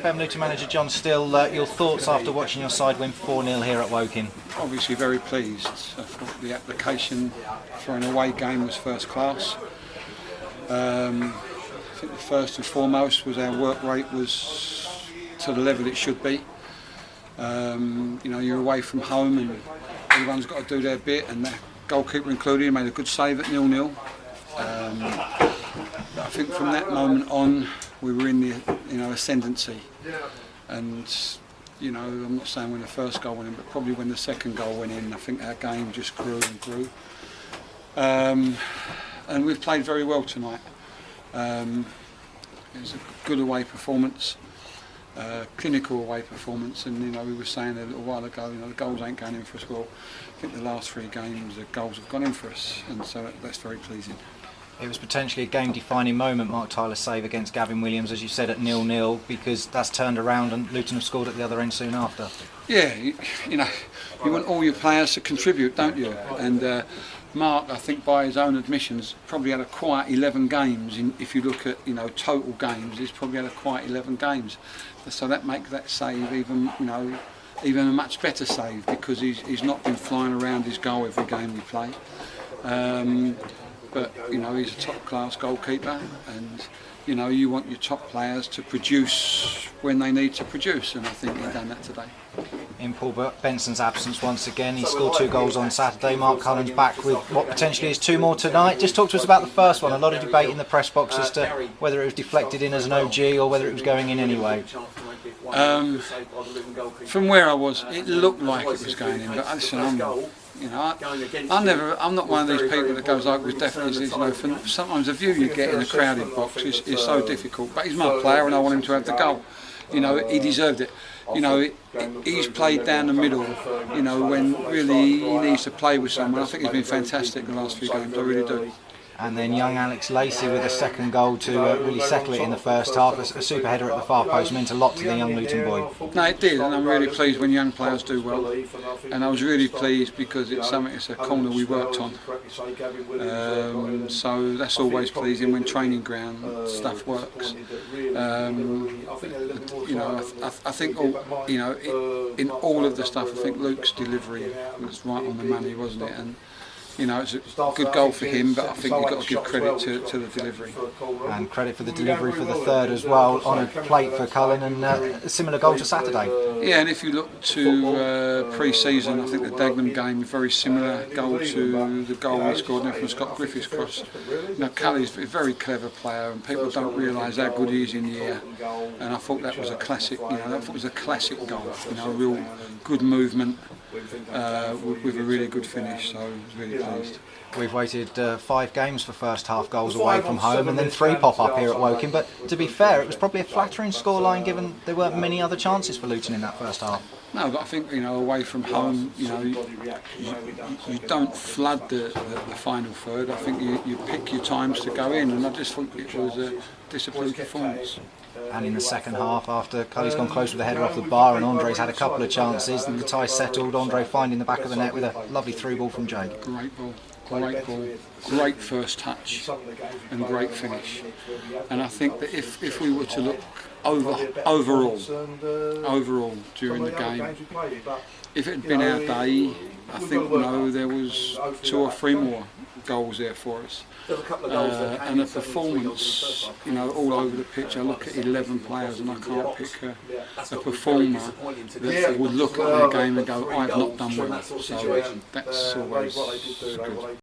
Luton manager John Still, your thoughts after watching your side win 4-0 here at Woking? Obviously very pleased. I thought the application for an away game was first class. I think the first and foremost was our work rate was to the level it should be. You're away from home and everyone's got to do their bit, and the goalkeeper included made a good save at 0-0. But I think from that moment on we were in the ascendancy, and I'm not saying when the first goal went in, but probably when the second goal went in, I think our game just grew and grew. And we've played very well tonight. It was a good away performance, clinical away performance, and we were saying a little while ago, the goals ain't going in for us. Well, I think the last 3 games the goals have gone in for us, and so that's very pleasing. It was potentially a game-defining moment, Mark Tyler's save against Gavin Williams, as you said, at 0-0, because that's turned around and Luton have scored at the other end soon after. Yeah, you want all your players to contribute, don't you? And Mark, I think by his own admissions, probably had a quiet 11 games. If you look at total games, he's probably had a quiet 11 games. So that makes that save even a much better save, because he's not been flying around his goal every game we play. But he's a top-class goalkeeper, and you want your top players to produce when they need to produce, and I think he's done that today. In Paul Benson's absence once again, he scored 2 goals on Saturday. Mark Cullen's back with what potentially is 2 more tonight. Just talk to us about the first one. A lot of debate in the press box as to whether it was deflected in as an OG or whether it was going in anyway. From where I was, it looked like it was going in, but listen, I'm not one of these people that goes like with definitely. Sometimes the view you get in a crowded box is so difficult. But he's my player, and I want him to have the goal. He deserved it. He's played down the middle. When really he needs to play with someone. I think he's been fantastic in the last few games. I really do. And then young Alex Lacey with a second goal to really settle it in the first half. A super header at the far post meant a lot to the young Luton boy. No, it did, and I'm really pleased when young players do well. And I was really pleased because it's a corner we worked on. So that's always pleasing when training ground stuff works. I think in all of the stuff, I think Luke's delivery was right on the money, wasn't it? And it's a good goal for him, but I think you've got to give credit to the delivery. And credit for the delivery for the third as well, on a plate for Cullen, and a similar goal to Saturday. Yeah, and if you look to pre-season, I think the Dagenham game, very similar goal to the goal he scored from Scott Griffiths' cross. Cully's a very clever player, and people don't realise how good he is in the air. And I thought that was a classic. I thought it was a classic goal. Real good movement. With a really good finish, so I was really pleased. We've waited 5 games for first half goals away from home, and then 3 pop up here at Woking, but to be fair, it was probably a flattering scoreline given there weren't many other chances for Luton in that first half. No, but I think away from home, you don't flood the final third. I think you pick your times to go in, and I just think it was a disciplined performance. And in the second half, after Cully's gone close with a header off the bar and Andre's had a couple of chances, and the tie settled, Andre finding the back of the net with a lovely through ball from Jake. Great ball, great first touch and great finish. And I think that if we were to look overall during the game, if it had been our day, I think there was 2 or 3 more goals there for us. And the performance, all over the pitch. I look at 11 players and I can't pick a performer that would look at their game and go, I've not done well. So that's always good.